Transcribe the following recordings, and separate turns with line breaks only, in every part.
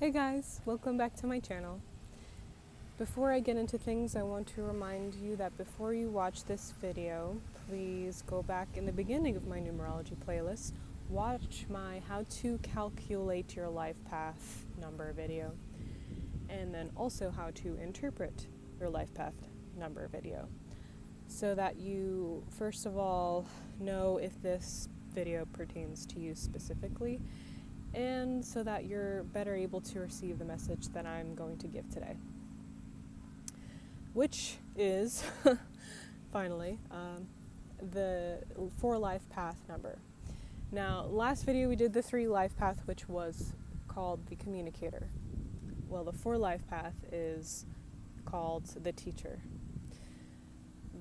Hey guys, welcome back to my channel. Before I get into things, I want to remind you that before you watch this video, please go back in the beginning of my numerology playlist, watch my how to calculate your life path number video, and then also how to interpret your life path number video, so that you first of all know if this video pertains to you specifically, and so that you're better able to receive the message that I'm going to give today, which is finally the 4 life path number. Now, last video we did the 3 life path, which was called the communicator. Well, the 4 life path is called the teacher.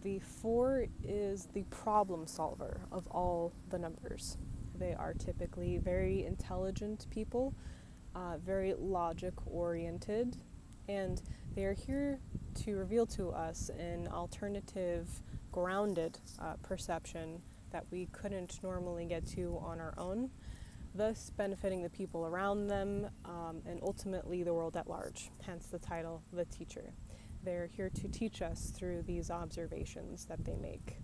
The 4 is the problem solver of all the numbers. They are typically very intelligent people, very logic oriented, and they are here to reveal to us an alternative, grounded perception that we couldn't normally get to on our own, thus benefiting the people around them and ultimately the world at large, hence the title, The Teacher. They're here to teach us through these observations that they make.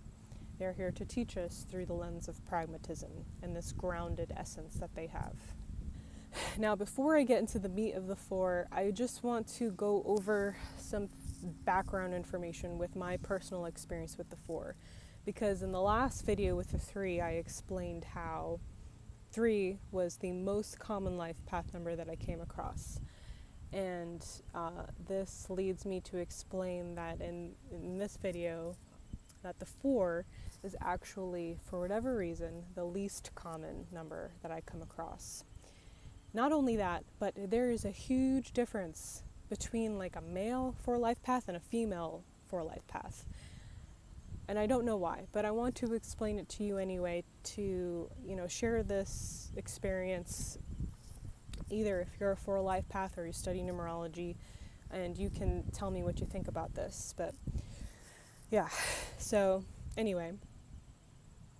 They're here to teach us through the lens of pragmatism and this grounded essence that they have. Now, before I get into the meat of the 4, I just want to go over some background information with my personal experience with the 4. Because in the last video with the 3, I explained how 3 was the most common life path number that I came across. And this leads me to explain that in this video, that the 4 is actually, for whatever reason, the least common number that I come across. Not only that, but there is a huge difference between like a male 4 life path and a female 4 life path. And I don't know why, but I want to explain it to you anyway to, share this experience, either if you're a 4 life path or you study numerology, and you can tell me what you think about this. But yeah, so anyway,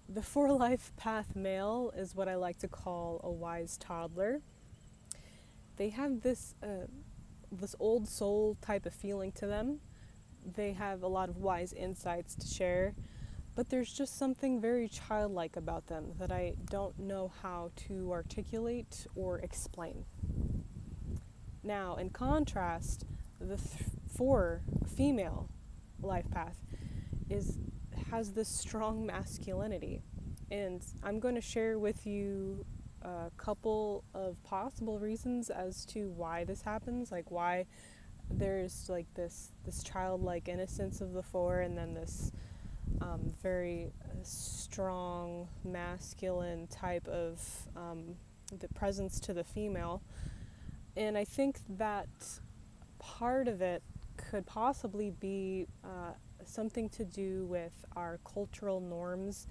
the 4 life path male is what I like to call a wise toddler. They have this old soul type of feeling to them. They have a lot of wise insights to share, but there's just something very childlike about them that I don't know how to articulate or explain. Now, in contrast, the 4 female life path has this strong masculinity, and I'm going to share with you a couple of possible reasons as to why this happens, like why there's like this childlike innocence of the 4, and then this very strong masculine type of the presence to the female. And I think that part of it could possibly be something to do with our cultural norms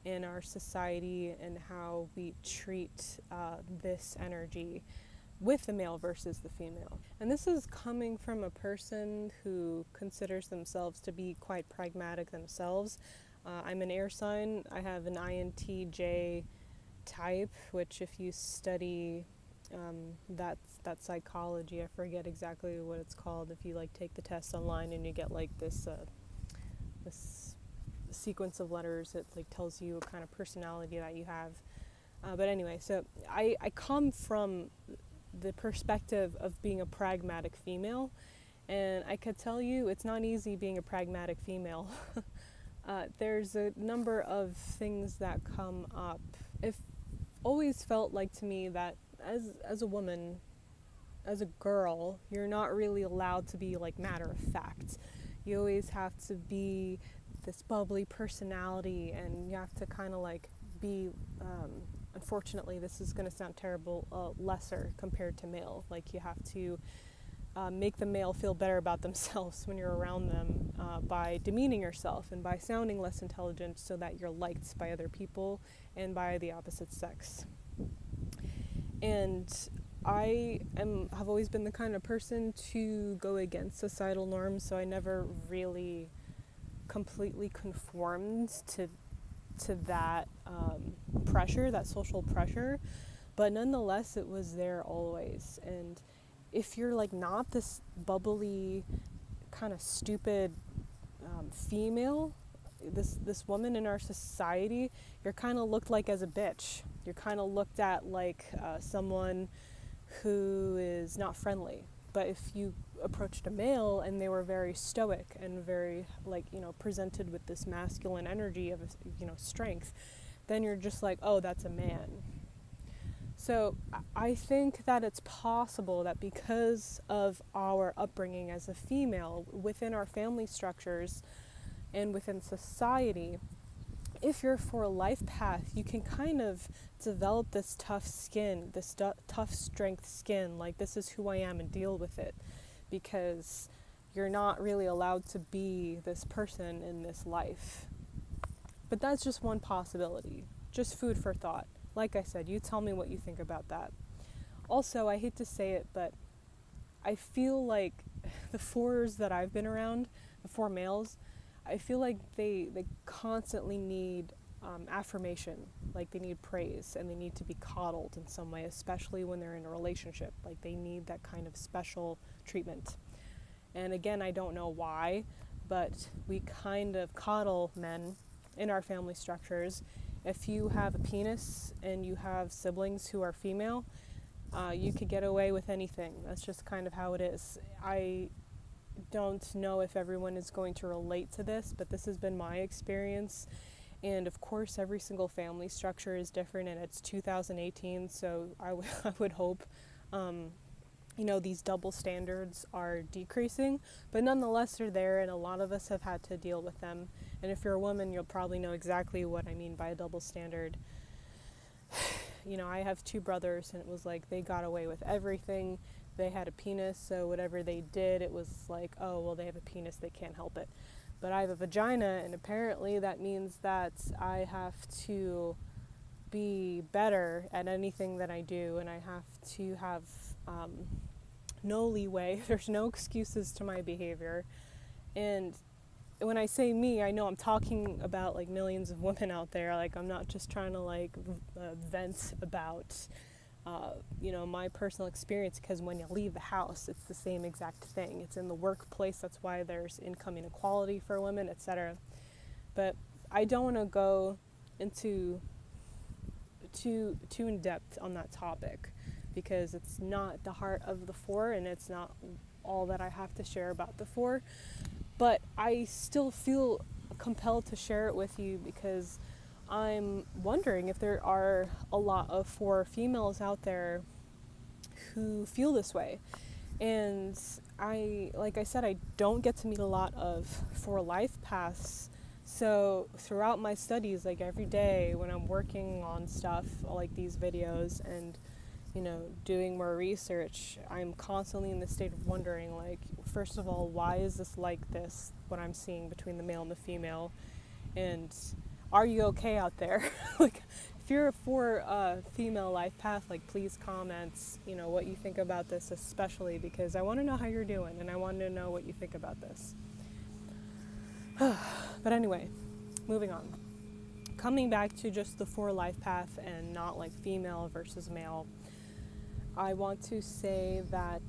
in our society and how we treat this energy with the male versus the female. And this is coming from a person who considers themselves to be quite pragmatic themselves. I'm an air sign. I have an INTJ type, which if you study that psychology, I forget exactly what it's called, if you like take the test online and you get like this sequence of letters that like tells you what kind of personality that you have. But anyway, so I come from the perspective of being a pragmatic female, and I could tell you it's not easy being a pragmatic female. There's a number of things that come up. It always felt like to me that as a woman, as a girl, you're not really allowed to be like matter of fact. You always have to be this bubbly personality, and you have to kind of like be, unfortunately, this is going to sound terrible, lesser compared to male. Like you have to make the male feel better about themselves when you're around them by demeaning yourself and by sounding less intelligent, so that you're liked by other people and by the opposite sex. And I have always been the kind of person to go against societal norms, so I never really completely conformed to that pressure, that social pressure, but nonetheless it was there always. And if you're like not this bubbly, kind of stupid female, this woman in our society, you're kind of looked like as a bitch. You're kind of looked at like someone who is not friendly. But if you approached a male and they were very stoic and very like, presented with this masculine energy of, strength, then you're just like, oh, that's a man. So I think that it's possible that because of our upbringing as a female within our family structures and within society, if you're for a life path, you can kind of develop this tough skin, this tough strength skin, like this is who I am, and deal with it, because you're not really allowed to be this person in this life. But that's just one possibility, just food for thought. Like I said, you tell me what you think about that. Also, I hate to say it, but I feel like the fours that I've been around, the four males, I feel like they constantly need affirmation, like they need praise, and they need to be coddled in some way, especially when they're in a relationship. Like they need that kind of special treatment. And again, I don't know why, but we kind of coddle men in our family structures. If you have a penis and you have siblings who are female, you could get away with anything. That's just kind of how it is. I don't know if everyone is going to relate to this, but this has been my experience. And of course, every single family structure is different, and it's 2018, so I would hope these double standards are decreasing, but nonetheless they're there, and a lot of us have had to deal with them. And if you're a woman, you'll probably know exactly what I mean by a double standard. I have two brothers, and it was like they got away with everything. They had a penis, so whatever they did, it was like, oh, well, they have a penis, they can't help it. But I have a vagina, and apparently that means that I have to be better at anything that I do, and I have to have no leeway. There's no excuses to my behavior. And when I say me, I know I'm talking about like millions of women out there. Like I'm not just trying to like vent about my personal experience, because when you leave the house, it's the same exact thing. It's in the workplace. That's why there's income inequality for women, etc. But I don't want to go into too in depth on that topic, because it's not the heart of the four, and it's not all that I have to share about the four. But I still feel compelled to share it with you, because I'm wondering if there are a lot of four females out there who feel this way. And like I said, I don't get to meet a lot of four life paths. So throughout my studies, like every day when I'm working on stuff like these videos and doing more research, I'm constantly in the state of wondering, like, first of all, why is this like this, what I'm seeing between the male and the female? And are you okay out there? Like, if you're for a female life path, like, please comment, what you think about this, especially because I want to know how you're doing, and I want to know what you think about this. But anyway, moving on. Coming back to just the four life path and not like female versus male, I want to say that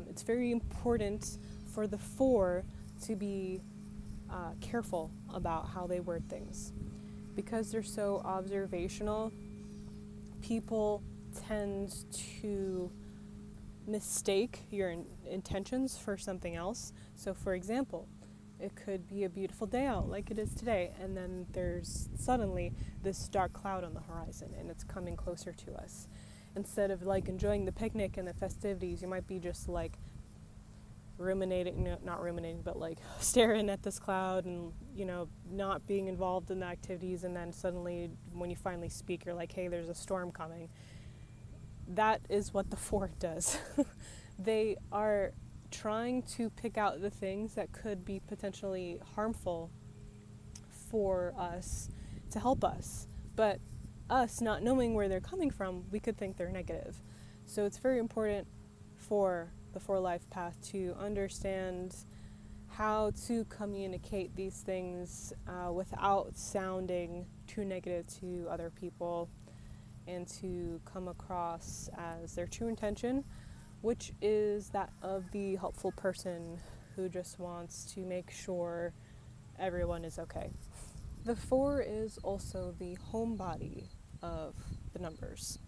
it's very important for the four to be careful about how they word things. Because they're so observational, people tend to mistake your intentions for something else. So for example, it could be a beautiful day out like it is today, and then there's suddenly this dark cloud on the horizon, and it's coming closer to us. Instead of like enjoying the picnic and the festivities, you might be just like not ruminating, but like staring at this cloud and, not being involved in the activities. And then suddenly when you finally speak, you're like, hey, there's a storm coming. That is what the four does. They are trying to pick out the things that could be potentially harmful for us to help us. But us not knowing where they're coming from, we could think they're negative. So it's very important for the four life path to understand how to communicate these things without sounding too negative to other people, and to come across as their true intention, which is that of the helpful person who just wants to make sure everyone is okay. The 4 is also the homebody of the numbers.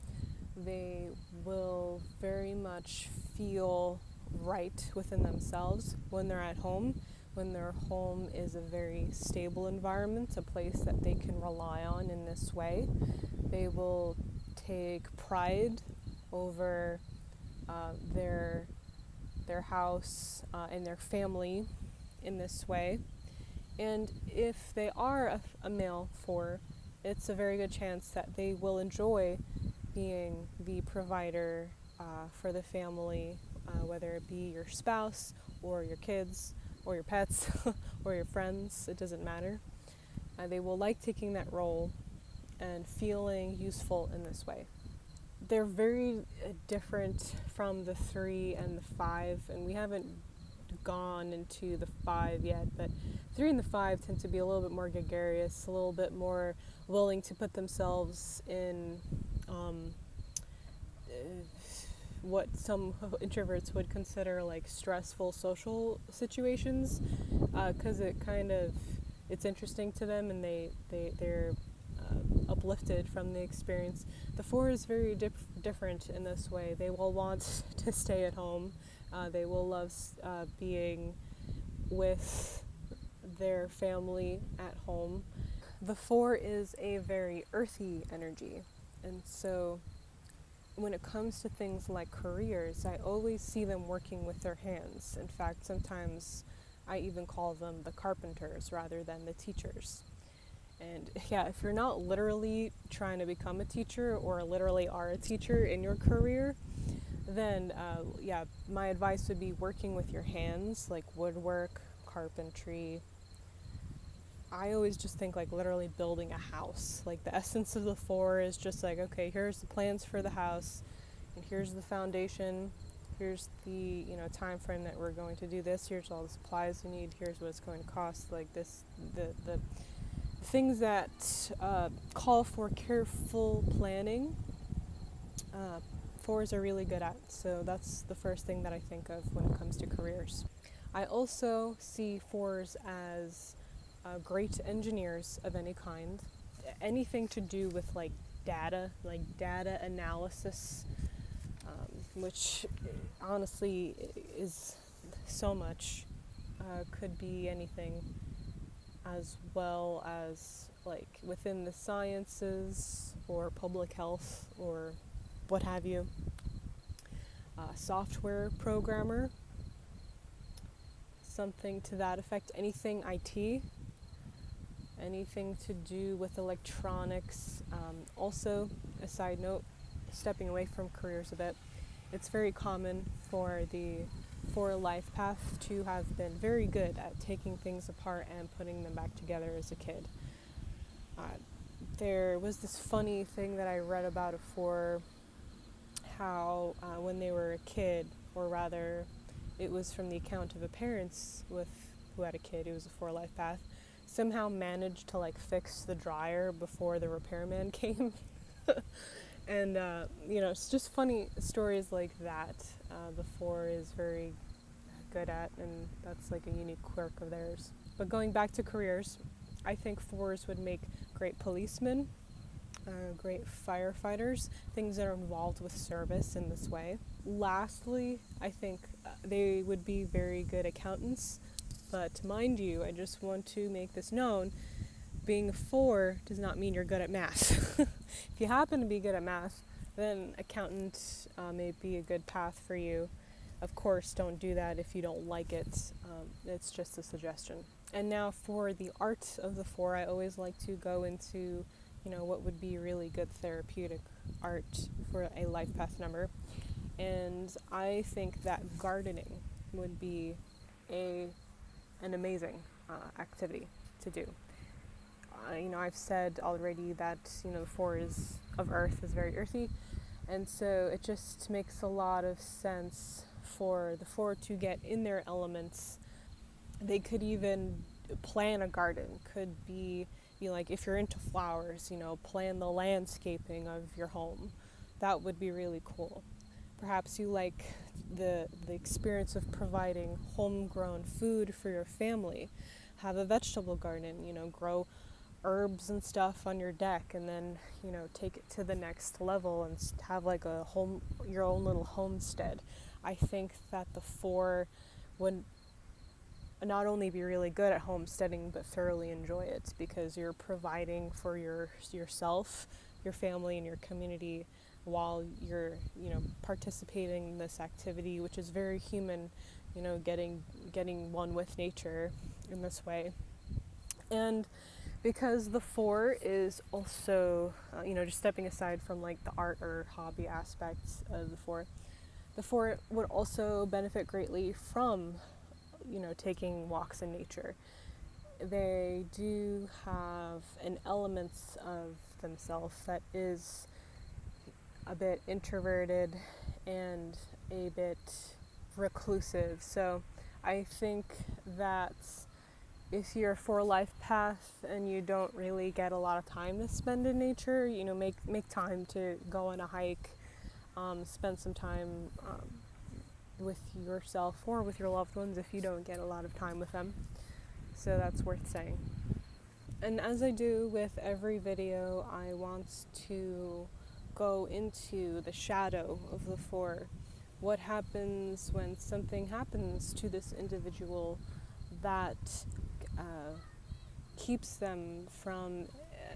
They will very much feel right within themselves when they're at home, when their home is a very stable environment, a place that they can rely on in this way. They will take pride over their house and their family in this way. And if they are a male 4, it's a very good chance that they will enjoy being the provider for the family, whether it be your spouse or your kids or your pets or your friends, it doesn't matter. They will like taking that role and feeling useful in this way. They're very different from the 3 and the 5, and we haven't gone into the 5 yet, but 3 and the 5 tend to be a little bit more gregarious, a little bit more willing to put themselves in what some introverts would consider like stressful social situations, because it's interesting to them, and they're uplifted from the experience. The 4 is very different in this way. They will want to stay at home. They will love being with their family at home. The 4 is a very earthy energy, and so when it comes to things like careers, I always see them working with their hands. In fact, sometimes I even call them the carpenters rather than the teachers. And yeah, if you're not literally trying to become a teacher or literally are a teacher in your career, then my advice would be working with your hands, like woodwork, carpentry. I always just think like literally building a house. Like the essence of the 4 is just like, okay, here's the plans for the house, and here's the foundation, here's the time frame that we're going to do this, here's all the supplies we need, here's what it's going to cost, like this, the things that call for careful planning. 4s are really good at, so that's the first thing that I think of when it comes to careers. I also see 4s as great engineers of any kind. Anything to do with like data analysis, which honestly is so much. Could be anything, as well as like within the sciences or public health or what have you. Software programmer, something to that effect. Anything IT, anything to do with electronics. Also, a side note, stepping away from careers a bit, it's very common for the 4 life path to have been very good at taking things apart and putting them back together as a kid. There was this funny thing that I read about a 4, how when they were a kid, or rather it was from the account of a parents who had a kid who was a 4 life path, somehow managed to like fix the dryer before the repairman came. And it's just funny stories like that. The 4 is very good at, and that's like a unique quirk of theirs. But going back to careers, I think 4s would make great policemen, great firefighters, things that are involved with service in this way. Lastly, I think they would be very good accountants. But mind you, I just want to make this known, being a 4 does not mean you're good at math. If you happen to be good at math, then accountant may be a good path for you. Of course, don't do that if you don't like it. It's just a suggestion. And now for the art of the 4, I always like to go into, what would be really good therapeutic art for a life path number. And I think that gardening would be an amazing activity to do. I've said already that, the 4 of Earth is very earthy, and so it just makes a lot of sense for the 4 to get in their elements. They could even plan a garden. Could be like, if you're into flowers, plan the landscaping of your home. That would be really cool. Perhaps you like the experience of providing homegrown food for your family. Have a vegetable garden, grow herbs and stuff on your deck, and then take it to the next level and have like your own little homestead. I think that the 4 would not only be really good at homesteading but thoroughly enjoy it, because you're providing for yourself, your family, and your community while you're participating in this activity, which is very human, getting one with nature in this way. And because the 4 is also just stepping aside from like the art or hobby aspects of the 4 would also benefit greatly from taking walks in nature. They do have an element of themselves that is a bit introverted and a bit reclusive. So I think that if you're for life path and you don't really get a lot of time to spend in nature, make time to go on a hike, spend some time with yourself or with your loved ones if you don't get a lot of time with them. So that's worth saying. And as I do with every video, I want to go into the shadow of the 4. What happens when something happens to this individual that keeps them from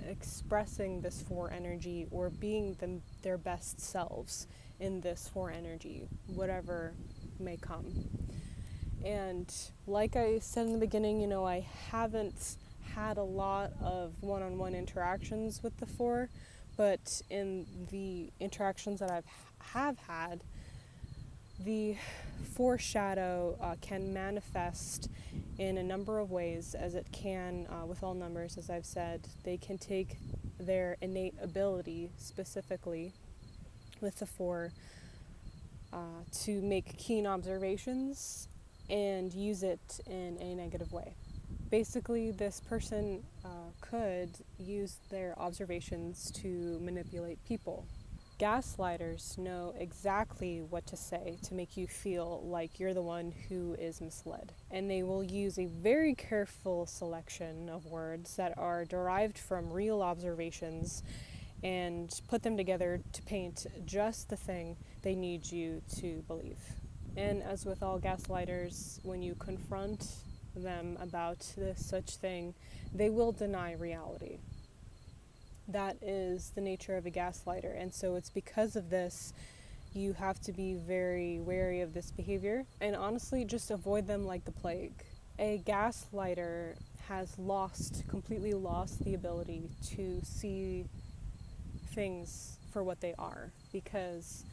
expressing this 4 energy or being their best selves in this 4 energy, whatever may come. And like I said in the beginning, I haven't had a lot of one-on-one interactions with the 4, but in the interactions that have had, the 4 shadow can manifest in a number of ways, as it can with all numbers, as I've said. They can take their innate ability, specifically with the 4, to make keen observations and use it in a negative way. Basically, this person could use their observations to manipulate people. Gaslighters know exactly what to say to make you feel like you're the one who is misled. And they will use a very careful selection of words that are derived from real observations and put them together to paint just the thing they need you to believe. And as with all gaslighters, when you confront them about this such thing, they will deny reality. That is the nature of a gaslighter, and so it's because of this you have to be very wary of this behavior and honestly just avoid them like the plague. A gaslighter has completely lost the ability to see things for what they are, because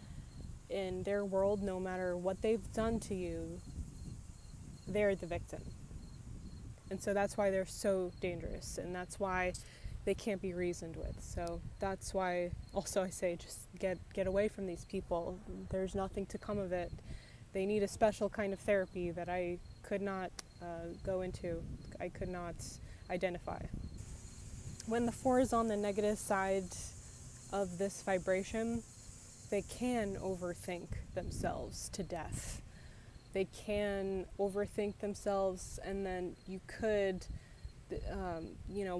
in their world, no matter what they've done to you, they're the victim. And so that's why they're so dangerous, and that's why they can't be reasoned with. So that's why also I say just get away from these people. There's nothing to come of it. They need a special kind of therapy that I could not go into. I could not identify. When the 4 is on the negative side of this vibration, they can overthink themselves to death. They can overthink themselves, and then you could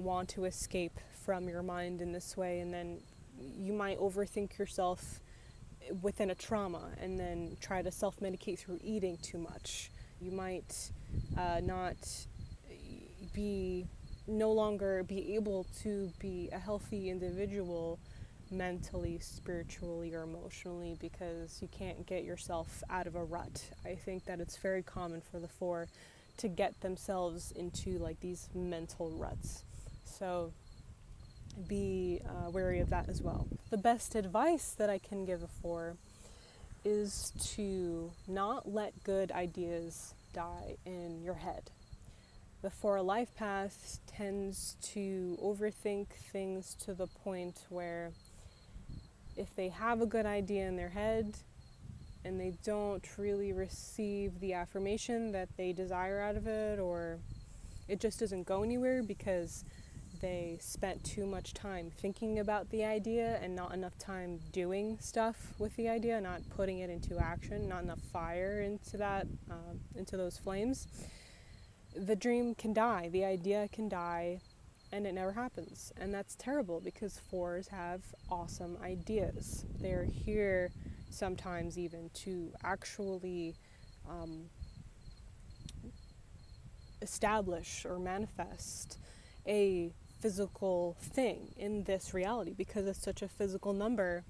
want to escape from your mind in this way, and then you might overthink yourself within a trauma and then try to self-medicate through eating too much. You might no longer be able to be a healthy individual mentally, spiritually, or emotionally, because you can't get yourself out of a rut. I think that it's very common for the 4 to get themselves into like these mental ruts. So be wary of that as well. The best advice that I can give a 4 is to not let good ideas die in your head. The 4 life path tends to overthink things to the point where if they have a good idea in their head and they don't really receive the affirmation that they desire out of it, or it just doesn't go anywhere because they spent too much time thinking about the idea and not enough time doing stuff with the idea, not putting it into action, not enough fire into that, into those flames, the dream can die, the idea can die, and it never happens. And that's terrible because fours have awesome ideas. They're here sometimes even to actually establish or manifest a physical thing in this reality because it's such a physical number,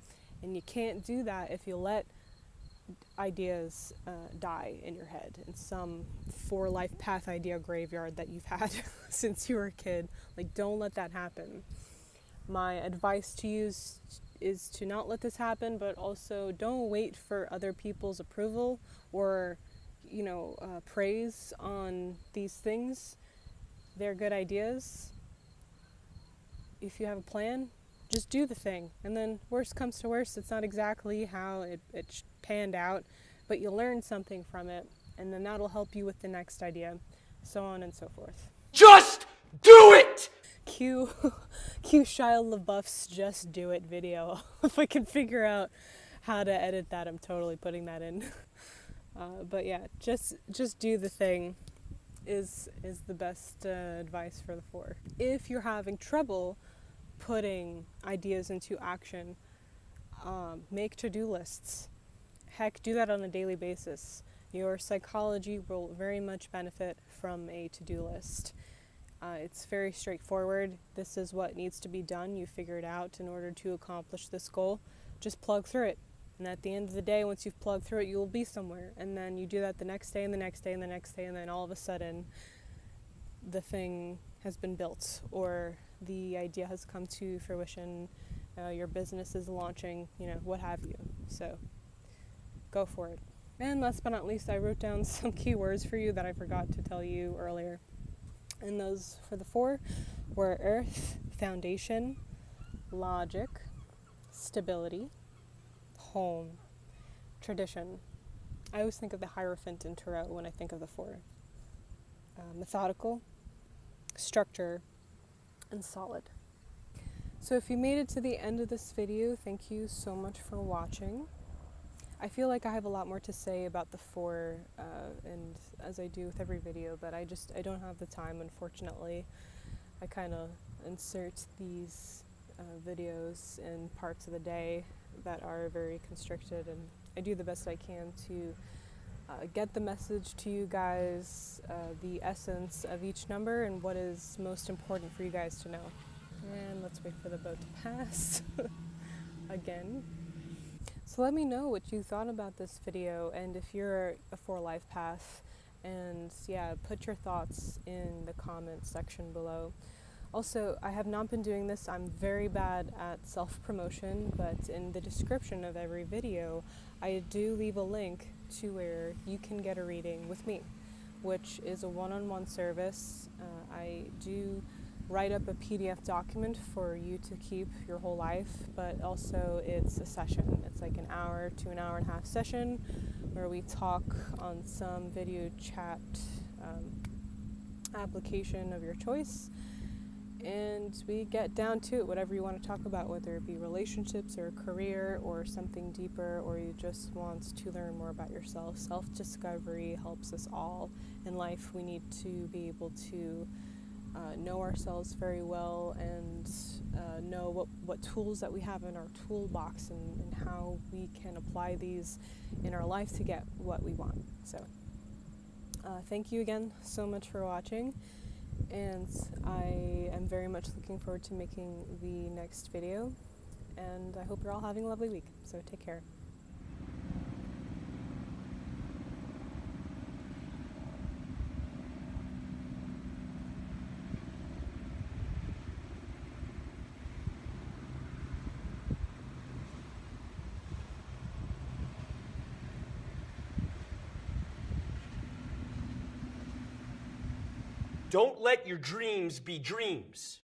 and you can't do that if you let ideas die in your head in some four life path idea graveyard that you've had since you were a kid. Like, don't let that happen. My advice to you is to not let this happen, but also don't wait for other people's approval or praise on these things. They're good ideas. If you have a plan, just do the thing. And then worst comes to worst, it's not exactly how it panned out, but you learn something from it, and then that'll help you with the next idea, so on and so forth.
Just do it!
Cue Shia LaBeouf's Just Do It video. If I can figure out how to edit that, I'm totally putting that in. But yeah, just do the thing is the best advice for the four. If you're having trouble putting ideas into action, make to-do lists. Heck, do that on a daily basis. Your psychology will very much benefit from a to-do list. It's very straightforward. This is what needs to be done. You figure it out in order to accomplish this goal. Just plug through it. And at the end of the day, once you've plugged through it, you will be somewhere. And then you do that the next day and the next day and the next day, and then all of a sudden the thing has been built or the idea has come to fruition, your business is launching, what have you. So go for it. And last but not least, I wrote down some keywords for you that I forgot to tell you earlier. And those for the four were earth, foundation, logic, stability, home, tradition. I always think of the Hierophant in Tarot when I think of the four. Methodical, structure, and solid. So if you made it to the end of this video, thank you so much for watching. I feel like I have a lot more to say about the four, and as I do with every video, but I don't have the time, unfortunately. I kind of insert these videos in parts of the day that are very constricted, and I do the best I can to get the message to you guys, the essence of each number and what is most important for you guys to know. And let's wait for the boat to pass again. So let me know what you thought about this video, and if you're a four life path, and yeah, put your thoughts in the comment section below. Also, I have not been doing this. I'm very bad at self-promotion, but in the description of every video, I do leave a link to where you can get a reading with me, which is a one-on-one service. I do write up a PDF document for you to keep your whole life, but also it's a session. It's like an hour to an hour and a half session where we talk on some video chat application of your choice, and we get down to it, whatever you want to talk about, whether it be relationships or career or something deeper, or you just want to learn more about yourself. Self-discovery helps us all in life. We need to be able to know ourselves very well and know what tools that we have in our toolbox and how we can apply these in our life to get what we want. So thank you again so much for watching, and I am very much looking forward to making the next video, and I hope you're all having a lovely week. So take care.
Don't let your dreams be dreams.